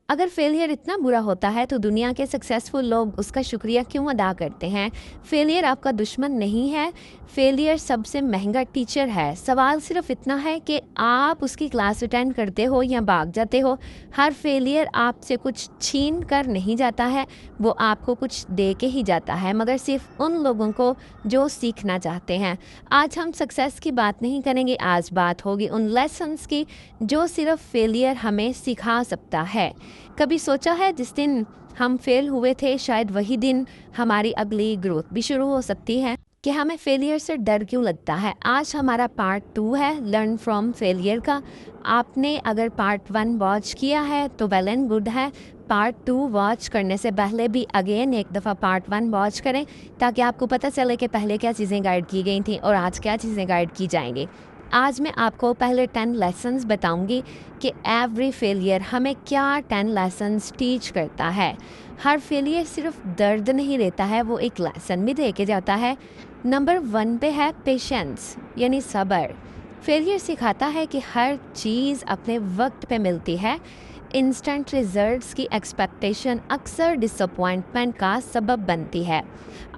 अगर फेलियर इतना बुरा होता है तो दुनिया के सक्सेसफुल लोग उसका शुक्रिया क्यों अदा करते हैं? फेलियर आपका दुश्मन नहीं है, फेलियर सबसे महंगा टीचर है। सवाल सिर्फ इतना है कि आप उसकी क्लास अटेंड करते हो या भाग जाते हो। हर फेलियर आपसे कुछ छीन कर नहीं जाता है, वो आपको कुछ दे के ही जाता है, मगर सिर्फ उन लोगों को जो सीखना चाहते हैं। आज हम सक्सेस की बात नहीं करेंगे, आज बात होगी उन लेसन्स की जो सिर्फ फेलियर हमें सिखा सकता है। कभी सोचा है जिस दिन हम फेल हुए थे शायद वही दिन हमारी अगली ग्रोथ भी शुरू हो सकती है? कि हमें फेलियर से डर क्यों लगता है? आज हमारा पार्ट 2 है लर्न फ्रॉम फेलियर का। आपने अगर पार्ट 1 वॉच किया है तो वेल एंड गुड है। पार्ट 2 वॉच करने से पहले भी अगेन एक दफ़ा पार्ट 1 वॉच करें ताकि आपको पता चले कि पहले क्या चीज़ें गाइड की गई थी और आज क्या चीज़ें गाइड की जाएंगी। आज मैं आपको पहले 10 लेसन्स बताऊंगी कि एवरी फेलियर हमें क्या 10 लेसन्स टीच करता है। हर फेलियर सिर्फ दर्द नहीं देता है, वो एक लेसन भी दे के जाता है। नंबर 1 पे है पेशेंस यानी सब्र। फेलियर सिखाता है कि हर चीज़ अपने वक्त पे मिलती है। इंस्टेंट रिजल्ट्स की एक्सपेक्टेशन अक्सर डिसअपॉइंटमेंट का सबब बनती है।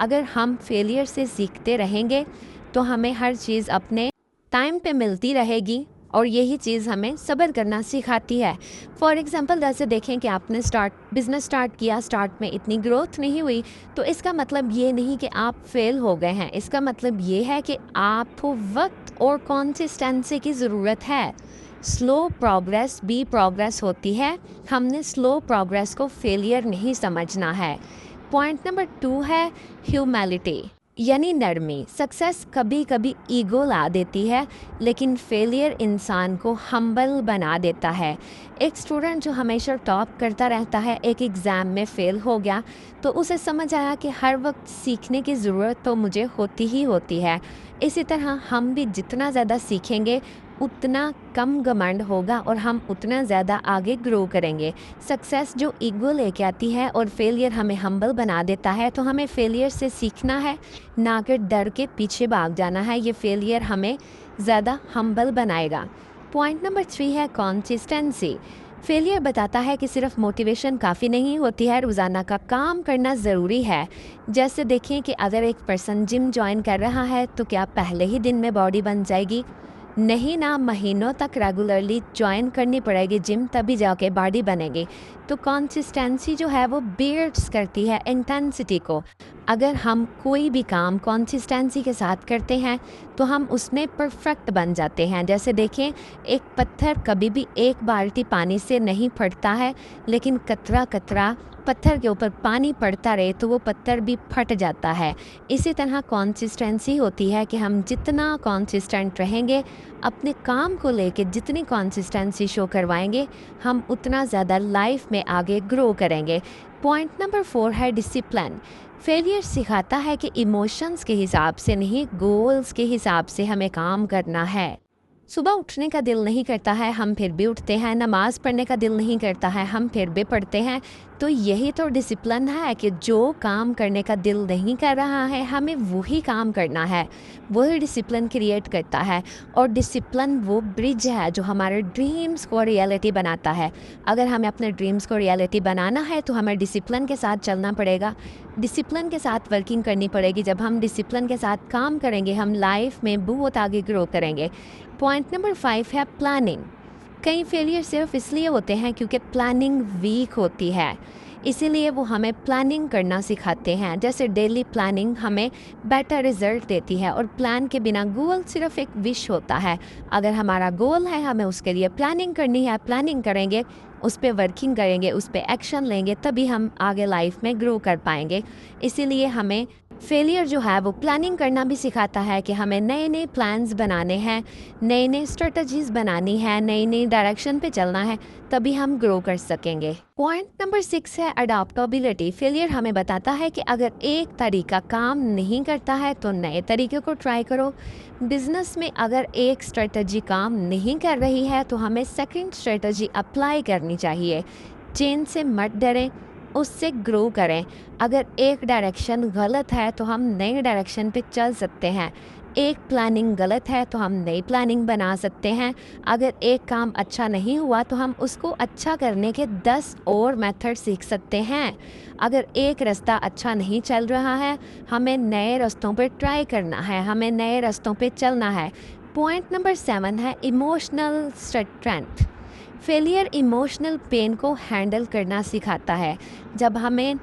अगर हम फेलियर से सीखते रहेंगे तो हमें हर चीज़ अपने टाइम पे मिलती रहेगी और यही चीज़ हमें सब्र करना सिखाती है। फॉर एग्ज़ाम्पल जैसे देखें कि आपने बिज़नेस स्टार्ट किया, स्टार्ट में इतनी ग्रोथ नहीं हुई, तो इसका मतलब ये नहीं कि आप फेल हो गए हैं। इसका मतलब ये है कि आपको वक्त और कंसिस्टेंसी की ज़रूरत है। स्लो प्रोग्रेस भी प्रोग्रेस होती है। हमने स्लो प्रोग्रेस को फेलियर नहीं समझना है। पॉइंट नंबर 2 है ह्यूमैलिटी यानी नरमी। सक्सेस कभी कभी ईगो ला देती है, लेकिन फेलियर इंसान को हम्बल बना देता है। एक स्टूडेंट जो हमेशा टॉप करता रहता है, एक एग्ज़ाम में फ़ेल हो गया तो उसे समझ आया कि हर वक्त सीखने की ज़रूरत तो मुझे होती ही होती है। इसी तरह हम भी जितना ज़्यादा सीखेंगे उतना कम घमंड होगा और हम उतना ज़्यादा आगे ग्रो करेंगे। सक्सेस जो ईगो लेके आती है और फेलियर हमें हम्बल बना देता है, तो हमें फेलियर से सीखना है, ना कि डर के पीछे भाग जाना है। ये फेलियर हमें ज़्यादा हम्बल बनाएगा। पॉइंट नंबर 3 है कंसिस्टेंसी। फेलियर बताता है कि सिर्फ मोटिवेशन काफ़ी नहीं होती है, रोज़ाना का काम करना ज़रूरी है। जैसे देखें कि अगर एक पर्सन जिम ज्वाइन कर रहा है तो क्या पहले ही दिन में बॉडी बन जाएगी? नहीं ना, महीनों तक रेगुलरली ज्वाइन करनी पड़ेगी जिम, तभी जाके बॉडी बनेगी। तो कंसिस्टेंसी जो है वो बिल्ड्स करती है इंटेंसिटी को। अगर हम कोई भी काम कंसिस्टेंसी के साथ करते हैं तो हम उसमें परफेक्ट बन जाते हैं। जैसे देखें, एक पत्थर कभी भी एक बाल्टी पानी से नहीं फटता है, लेकिन कतरा कतरा पत्थर के ऊपर पानी पड़ता रहे तो वो पत्थर भी फट जाता है। इसी तरह कंसिस्टेंसी होती है कि हम जितना कंसिस्टेंट रहेंगे, अपने काम को लेके जितनी कंसिस्टेंसी शो करवाएंगे, हम उतना ज़्यादा लाइफ में आगे ग्रो करेंगे। पॉइंट नंबर 4 है डिसिप्लिन। फेलियर सिखाता है कि इमोशंस के हिसाब से नहीं, गोल्स के हिसाब से हमें काम करना है। सुबह उठने का दिल नहीं करता है, हम फिर भी उठते हैं। नमाज़ पढ़ने का दिल नहीं करता है, हम फिर भी पढ़ते हैं। तो यही तो डिसिप्लिन है कि जो काम करने का दिल नहीं कर रहा है, हमें वही काम करना है। वही डिसिप्लिन क्रिएट करता है। और डिसिप्लिन वो ब्रिज है जो हमारे ड्रीम्स को रियलिटी बनाता है। अगर हमें अपने ड्रीम्स को रियलिटी बनाना है तो हमें डिसिप्लिन के साथ चलना पड़ेगा, डिसिप्लिन के साथ वर्किंग करनी पड़ेगी। जब हम डिसिप्लिन के साथ काम करेंगे, हम लाइफ में बहुत आगे ग्रो करेंगे। पॉइंट नंबर 5 है प्लानिंग। कई फेलियर सिर्फ इसलिए होते हैं क्योंकि प्लानिंग वीक होती है, इसीलिए वो हमें प्लानिंग करना सिखाते हैं। जैसे डेली प्लानिंग हमें बेटर रिजल्ट देती है, और प्लान के बिना गोल सिर्फ एक विश होता है। अगर हमारा गोल है, हमें उसके लिए प्लानिंग करनी है, प्लानिंग करेंगे, उस पर वर्किंग करेंगे, उस पर एक्शन लेंगे, तभी हम आगे लाइफ में ग्रो कर पाएंगे। इसीलिए हमें फेलियर जो है वो प्लानिंग करना भी सिखाता है कि हमें नए नए प्लान्स बनाने हैं, नए नए स्ट्रेटजीज बनानी है, नई नई डायरेक्शन पे चलना है, तभी हम ग्रो कर सकेंगे। पॉइंट नंबर 6 है अडॉप्टेबिलिटी। फेलियर हमें बताता है कि अगर एक तरीका काम नहीं करता है तो नए तरीके को ट्राई करो। बिजनेस में अगर एक स्ट्रेटजी काम नहीं कर रही है तो हमें सेकंड स्ट्रेटजी अप्लाई करनी चाहिए। चेंज से मत डरें, उससे ग्रो करें। अगर एक डायरेक्शन गलत है तो हम नए डायरेक्शन पे चल सकते हैं। एक प्लानिंग गलत है तो हम नई प्लानिंग बना सकते हैं। अगर एक काम अच्छा नहीं हुआ तो हम उसको अच्छा करने के 10 और मेथड सीख सकते हैं। अगर एक रास्ता अच्छा नहीं चल रहा है, हमें नए रास्तों पर ट्राई करना है, हमें नए रास्तों पे चलना है। पॉइंट नंबर 7 है emotional strength. Failure emotional pain को हैंडल करना सिखाता है। जब हमें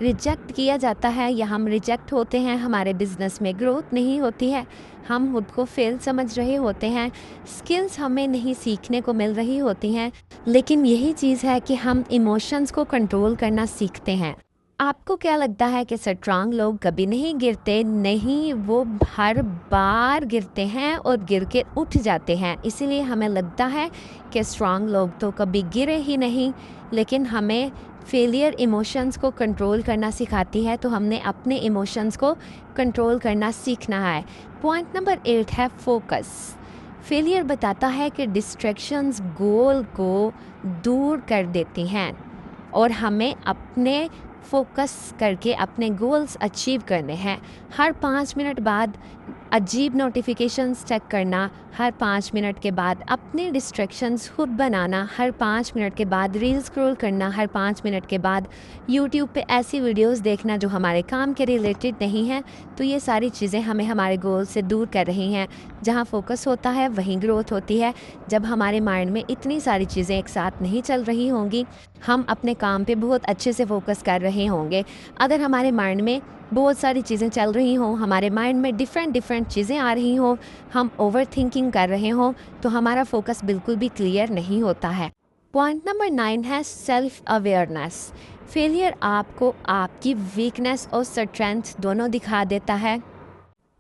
रिजेक्ट किया जाता है या हम रिजेक्ट होते हैं, हमारे बिजनेस में ग्रोथ नहीं होती है, हम खुद को फेल समझ रहे होते हैं, स्किल्स हमें नहीं सीखने को मिल रही होती हैं, लेकिन यही चीज़ है कि हम इमोशंस को कंट्रोल करना सीखते हैं। आपको क्या लगता है कि स्ट्रांग लोग कभी नहीं गिरते? नहीं, वो हर बार गिरते हैं और गिर के उठ जाते हैं। इसीलिए हमें लगता है कि स्ट्रांग लोग तो कभी गिरे ही नहीं, लेकिन हमें फेलियर इमोशंस को कंट्रोल करना सिखाती है, तो हमने अपने इमोशंस को कंट्रोल करना सीखना है। पॉइंट नंबर 8 है फोकस। फेलियर बताता है कि डिस्ट्रैक्शंस गोल को दूर कर देती हैं और हमें अपने फोकस करके अपने गोल्स अचीव करने हैं। हर 5 मिनट बाद अजीब नोटिफिकेशंस चेक करना, हर 5 मिनट के बाद अपने डिस्ट्रैक्शंस खुद बनाना, हर 5 मिनट के बाद रील स्क्रॉल करना, हर 5 मिनट के बाद यूट्यूब पे ऐसी वीडियोस देखना जो हमारे काम के रिलेटेड नहीं हैं, तो ये सारी चीज़ें हमें हमारे गोल से दूर कर रही हैं। जहाँ फोकस होता है वहीं ग्रोथ होती है। जब हमारे माइंड में इतनी सारी चीज़ें एक साथ नहीं चल रही होंगी, हम अपने काम पे बहुत अच्छे से फोकस कर रहे होंगे। अगर हमारे माइंड में बहुत सारी चीज़ें चल रही हों, हमारे माइंड में डिफरेंट चीज़ें आ रही हों, हम ओवर थिंकिंग कर रहे हों, तो हमारा फोकस बिल्कुल भी क्लियर नहीं होता है। पॉइंट नंबर 9 है सेल्फ अवेयरनेस। फेलियर आपको आपकी वीकनेस और स्ट्रेंथ दोनों दिखा देता है।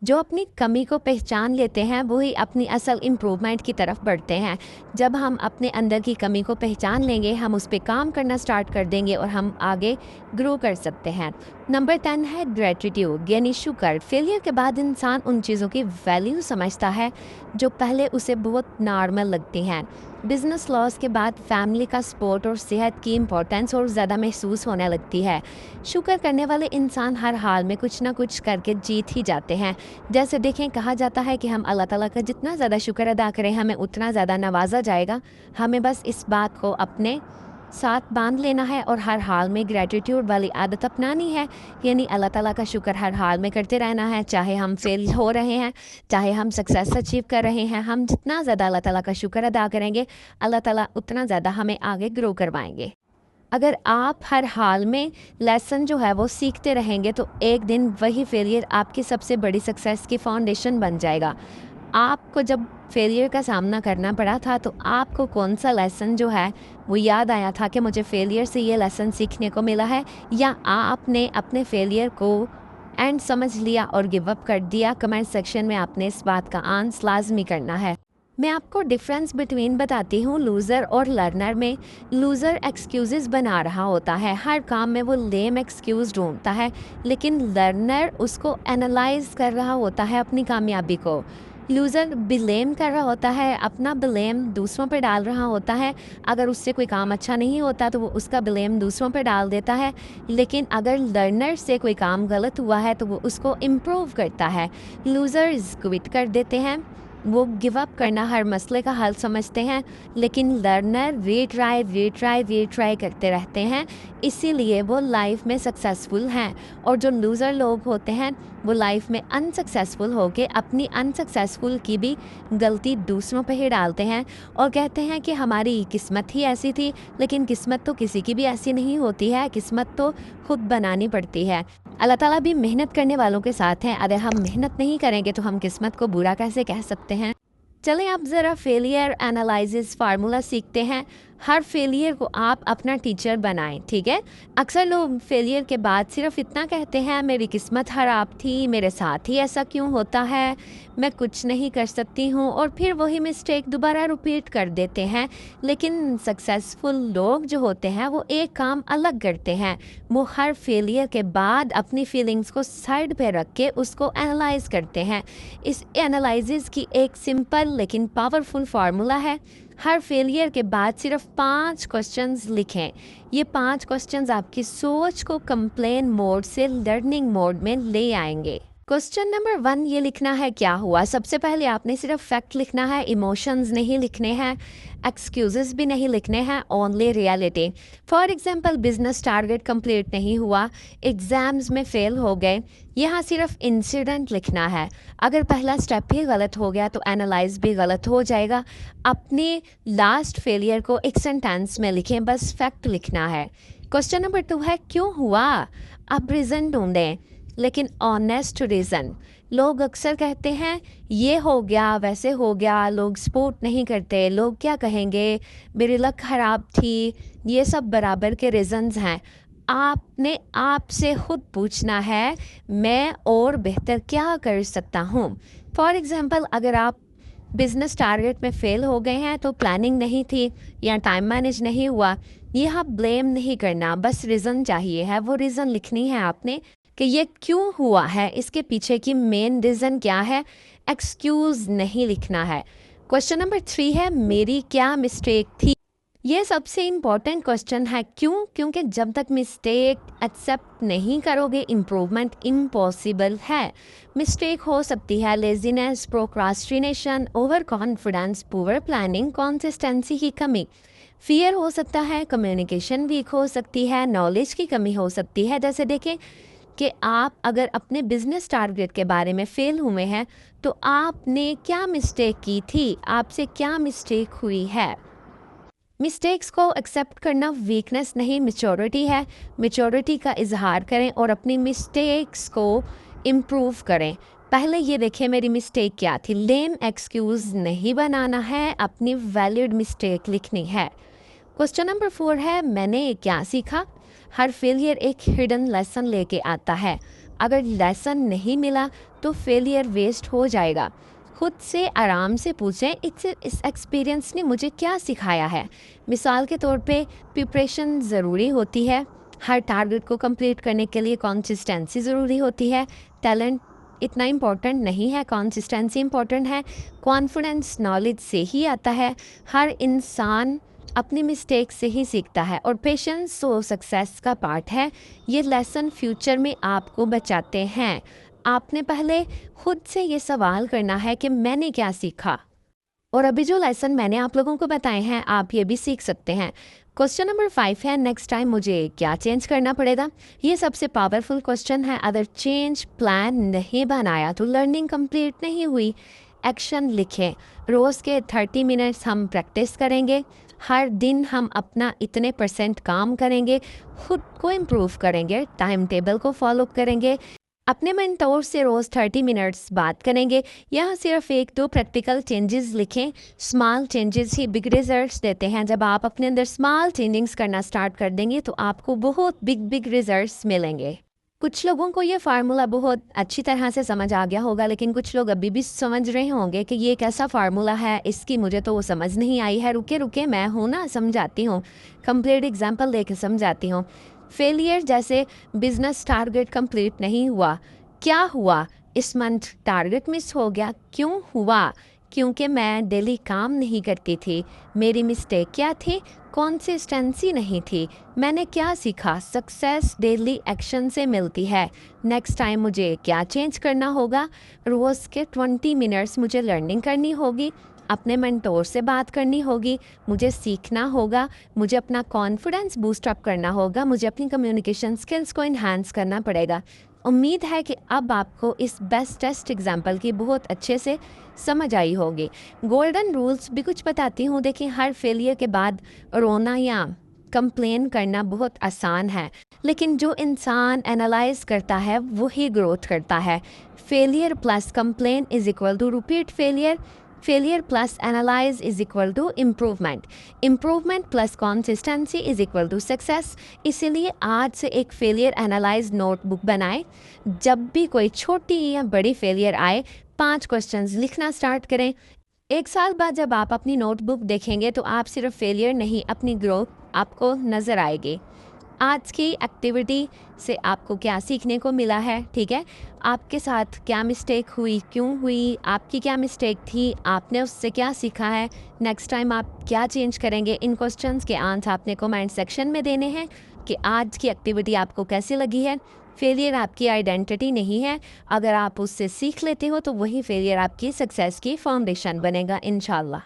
जो अपनी कमी को पहचान लेते हैं वही अपनी असल इम्प्रूवमेंट की तरफ बढ़ते हैं। जब हम अपने अंदर की कमी को पहचान लेंगे, हम उस पर काम करना स्टार्ट कर देंगे और हम आगे ग्रो कर सकते हैं। नंबर 10 है ग्रेटिट्यूड यानी शुक्र। फेलियर के बाद इंसान उन चीज़ों की वैल्यू समझता है जो पहले उसे बहुत नॉर्मल लगती हैं। बिजनेस लॉस के बाद फैमिली का सपोर्ट और सेहत की इम्पोर्टेंस और ज़्यादा महसूस होने लगती है। शुक्र करने वाले इंसान हर हाल में कुछ ना कुछ करके जीत ही जाते हैं। जैसे देखें, कहा जाता है कि हम अल्लाह ताला का जितना ज़्यादा शुक्र अदा करें, हमें उतना ज़्यादा नवाजा जाएगा। हमें बस इस बात को अपने साथ बांध लेना है और हर हाल में ग्रेटिट्यूड वाली आदत अपनानी है, यानी अल्लाह ताला का शुक्र हर हाल में करते रहना है। चाहे हम फेल हो रहे हैं, चाहे हम सक्सेस अचीव कर रहे हैं, हम जितना ज़्यादा अल्लाह ताला का शुक्र अदा करेंगे, अल्लाह ताला उतना ज़्यादा हमें आगे ग्रो करवाएंगे। अगर आप हर हाल में लेसन जो है वो सीखते रहेंगे, तो एक दिन वही फेलियर आपकी सबसे बड़ी सक्सेस की फाउंडेशन बन जाएगा। आपको जब फेलियर का सामना करना पड़ा था, तो आपको कौन सा लेसन जो है वो याद आया था कि मुझे फेलियर से ये लेसन सीखने को मिला है, या आपने अपने फेलियर को एंड समझ लिया और गिव अप कर दिया? कमेंट सेक्शन में आपने इस बात का आंसर लाजमी करना है। मैं आपको डिफरेंस बिटवीन बताती हूँ लूज़र और लर्नर में। लूज़र एक्सक्यूज़ेस बना रहा होता है, हर काम में वो लेम एक्सक्यूज़ ढूंढता है, लेकिन लर्नर उसको एनालाइज कर रहा होता है अपनी कामयाबी को। लूज़र ब्लेम कर रहा होता है, अपना ब्लेम दूसरों पर डाल रहा होता है। अगर उससे कोई काम अच्छा नहीं होता तो वो उसका ब्लेम दूसरों पर डाल देता है, लेकिन अगर लर्नर से कोई काम गलत हुआ है तो वो उसको इम्प्रूव करता है। लूज़र्स क्विट कर देते हैं, वो गिव अप करना हर मसले का हल समझते हैं, लेकिन लर्नर रीट्राई करते रहते हैं, इसीलिए वो लाइफ में सक्सेसफुल हैं। और जो लूज़र लोग होते हैं वो लाइफ में अनसक्सेसफुल होके अपनी अनसक्सेसफुल की भी गलती दूसरों पे ही डालते हैं और कहते हैं कि हमारी किस्मत ही ऐसी थी। लेकिन किस्मत तो किसी की भी ऐसी नहीं होती है, किस्मत तो खुद बनानी पड़ती है। अल्लाह ताला भी मेहनत करने वालों के साथ हैं। अगर हम मेहनत नहीं करेंगे तो हम किस्मत को बुरा कैसे कह सकते हैं? चलें अब ज़रा फेलियर एनालिसिस फार्मूला सीखते हैं। हर फेलियर को आप अपना टीचर बनाएं, ठीक है? अक्सर लोग फेलियर के बाद सिर्फ इतना कहते हैं, मेरी किस्मत ख़राब थी, मेरे साथ ही ऐसा क्यों होता है, मैं कुछ नहीं कर सकती हूँ, और फिर वही मिस्टेक दोबारा रिपीट कर देते हैं। लेकिन सक्सेसफुल लोग जो होते हैं वो एक काम अलग करते हैं। वो हर फेलियर के बाद अपनी फीलिंग्स को साइड पे रख के उसको एनालाइज करते हैं। इस एनालिसिस की एक सिंपल लेकिन पावरफुल फार्मूला है। हर फेलियर के बाद सिर्फ 5 क्वेश्चंस लिखें। ये 5 क्वेश्चंस आपकी सोच को कंप्लेन मोड से लर्निंग मोड में ले आएंगे। क्वेश्चन नंबर 1 ये लिखना है क्या हुआ। सबसे पहले आपने सिर्फ फैक्ट लिखना है, इमोशंस नहीं लिखने हैं, एक्सक्यूजेस भी नहीं लिखने हैं, only reality. For example business target complete नहीं हुआ, एग्जाम्स में फेल हो गए, यहाँ सिर्फ इंसिडेंट लिखना है। अगर पहला स्टेप ही गलत हो गया तो एनालाइज भी गलत हो जाएगा। अपने लास्ट फेलियर को एक सेंटेंस में लिखें, बस फैक्ट लिखना है। क्वेश्चन नंबर 2 है क्यों हुआ। आप रीज़न ढूंढें, लेकिन ऑनेस्ट रीज़न। लोग अक्सर कहते हैं ये हो गया वैसे हो गया, लोग सपोर्ट नहीं करते, लोग क्या कहेंगे, मेरी लक ख़राब थी, ये सब बराबर के रीज़न्स हैं। आपने आपसे खुद पूछना है मैं और बेहतर क्या कर सकता हूँ। फॉर एग्ज़ाम्पल अगर आप बिजनेस टारगेट में फेल हो गए हैं तो प्लानिंग नहीं थी या टाइम मैनेज नहीं हुआ, यह आप ब्लेम नहीं करना, बस रीज़न चाहिए है। वो रीज़न लिखनी है आपने कि ये क्यों हुआ है, इसके पीछे की मेन रीज़न क्या है। एक्सक्यूज़ नहीं लिखना है। क्वेश्चन नंबर 3 है मेरी क्या मिस्टेक थी। ये सबसे इम्पॉर्टेंट क्वेश्चन है। क्यों? क्योंकि जब तक मिस्टेक एक्सेप्ट नहीं करोगे इम्प्रूवमेंट इम्पॉसिबल है। मिस्टेक हो सकती है laziness, procrastination, over confidence, poor planning, consistency की कमी। फियर हो सकता है, कम्युनिकेशन वीक हो सकती है, नॉलेज की कमी हो सकती है। जैसे देखें कि आप अगर अपने बिजनेस टारगेट के बारे में फेल हुए हैं तो आपने क्या मिस्टेक की थी, आपसे क्या मिस्टेक हुई है। मिस्टेक्स को एक्सेप्ट करना वीकनेस नहीं, मैच्योरिटी है। मैच्योरिटी का इजहार करें और अपनी मिस्टेक्स को इम्प्रूव करें। पहले ये देखें मेरी मिस्टेक क्या थी। लेम एक्सक्यूज़ नहीं बनाना है, अपनी वैलिड मिस्टेक लिखनी है। क्वेश्चन नंबर 4 है मैंने क्या सीखा। हर फेलियर एक हिडन लेसन लेके आता है। अगर लेसन नहीं मिला तो फेलियर वेस्ट हो जाएगा। खुद से आराम से पूछें इस एक्सपीरियंस ने मुझे क्या सिखाया है। मिसाल के तौर पे प्रिपरेशन ज़रूरी होती है, हर टारगेट को कंप्लीट करने के लिए कंसिस्टेंसी ज़रूरी होती है। टैलेंट इतना इम्पोर्टेंट नहीं है, कंसिस्टेंसी इम्पोर्टेंट है। कॉन्फिडेंस नॉलेज से ही आता है। हर इंसान अपनी मिस्टेक से ही सीखता है और पेशेंस तो सक्सेस का पार्ट है। ये लेसन फ्यूचर में आपको बचाते हैं। आपने पहले खुद से ये सवाल करना है कि मैंने क्या सीखा, और अभी जो लेसन मैंने आप लोगों को बताए हैं आप ये भी सीख सकते हैं। क्वेश्चन नंबर 5 है नेक्स्ट टाइम मुझे क्या चेंज करना पड़ेगा। ये सबसे पावरफुल क्वेश्चन है। अगर चेंज प्लान नहीं बनाया तो लर्निंग कंप्लीट नहीं हुई। एक्शन लिखें। रोज़ के 30 मिनट्स हम प्रैक्टिस करेंगे। हर दिन हम अपना इतने % काम करेंगे, खुद को इम्प्रूव करेंगे, टाइम टेबल को फॉलो करेंगे, अपने मेंटोर से रोज़ 30 मिनट्स बात करेंगे। यहाँ सिर्फ 1-2 प्रैक्टिकल चेंजेस लिखें। स्मॉल चेंजेस ही बिग रिजल्ट्स देते हैं। जब आप अपने अंदर स्मॉल चेंजिंग्स करना स्टार्ट कर देंगे तो आपको बहुत बिग रिजल्ट्स मिलेंगे। कुछ लोगों को ये फार्मूला बहुत अच्छी तरह से समझ आ गया होगा, लेकिन कुछ लोग अभी भी समझ रहे होंगे कि ये कैसा फार्मूला है, इसकी मुझे तो वो समझ नहीं आई है। रुके रुके मैं हूँ ना, समझाती हूँ, कंप्लीट एग्जाम्पल देके समझाती हूँ। फेलियर जैसे बिजनेस टारगेट कंप्लीट नहीं हुआ, क्या हुआ, इस मंथ टारगेट मिस हो गया, क्यों हुआ, क्योंकि मैं डेली काम नहीं करती थी। मेरी मिस्टेक क्या थी, कंसिस्टेंसी नहीं थी। मैंने क्या सीखा, सक्सेस डेली एक्शन से मिलती है। नेक्स्ट टाइम मुझे क्या चेंज करना होगा, रोज़ के 20 मिनट्स मुझे लर्निंग करनी होगी, अपने मेंटोर से बात करनी होगी, मुझे सीखना होगा, मुझे अपना कॉन्फिडेंस बूस्ट अप करना होगा, मुझे अपनी कम्युनिकेशन स्किल्स को इन्हांस करना पड़ेगा। उम्मीद है कि अब आपको इस बेस्ट टेस्ट एग्जाम्पल की बहुत अच्छे से समझ आई होगी। गोल्डन रूल्स भी कुछ बताती हूँ। देखिए, हर फेलियर के बाद रोना या कंप्लेन करना बहुत आसान है, लेकिन जो इंसान एनालाइज करता है वही ग्रोथ करता है। Failure plus complain is equal to repeat failure. Failure plus analyse is equal to improvement. Improvement plus consistency is equal to success. इसीलिए आज से एक फेलियर एनालाइज नोटबुक बनाएं। जब भी कोई छोटी या बड़ी फेलियर आए 5 क्वेश्चंस लिखना स्टार्ट करें। 1 साल बाद जब आप अपनी नोटबुक देखेंगे तो आप सिर्फ फेलियर नहीं, अपनी ग्रोथ आपको नज़र आएगी। आज की एक्टिविटी से आपको क्या सीखने को मिला है, ठीक है, आपके साथ क्या मिस्टेक हुई, क्यों हुई, आपकी क्या मिस्टेक थी, आपने उससे क्या सीखा है, नेक्स्ट टाइम आप क्या चेंज करेंगे। इन क्वेश्चंस के आंसर आपने कमेंट सेक्शन में देने हैं कि आज की एक्टिविटी आपको कैसी लगी है। फेलियर आपकी आइडेंटिटी नहीं है। अगर आप उससे सीख लेते हो तो वही फेलियर आपकी सक्सेस की फाउंडेशन बनेगा इंशाल्लाह।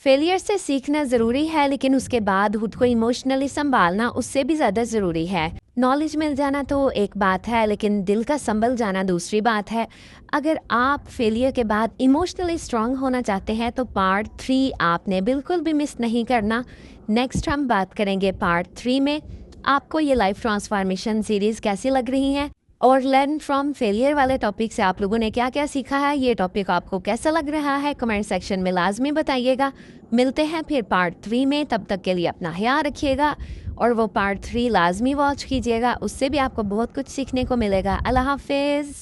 फेलियर से सीखना ज़रूरी है, लेकिन उसके बाद खुद को इमोशनली संभालना उससे भी ज़्यादा ज़रूरी है। नॉलेज मिल जाना तो एक बात है, लेकिन दिल का संभल जाना दूसरी बात है। अगर आप फेलियर के बाद इमोशनली स्ट्रांग होना चाहते हैं तो पार्ट 3 आपने बिल्कुल भी मिस नहीं करना। नेक्स्ट हम बात करेंगे पार्ट 3 में। आपको ये लाइफ ट्रांसफॉर्मेशन सीरीज़ कैसी लग रही है और लर्न फ्रॉम फेलियर वाले टॉपिक से आप लोगों ने क्या क्या सीखा है, ये टॉपिक आपको कैसा लग रहा है, कमेंट सेक्शन में लाजमी बताइएगा। मिलते हैं फिर पार्ट 3 में, तब तक के लिए अपना ख्याल रखिएगा और वो पार्ट 3 लाजमी वॉच कीजिएगा, उससे भी आपको बहुत कुछ सीखने को मिलेगा। अल्लाह हाफिज़।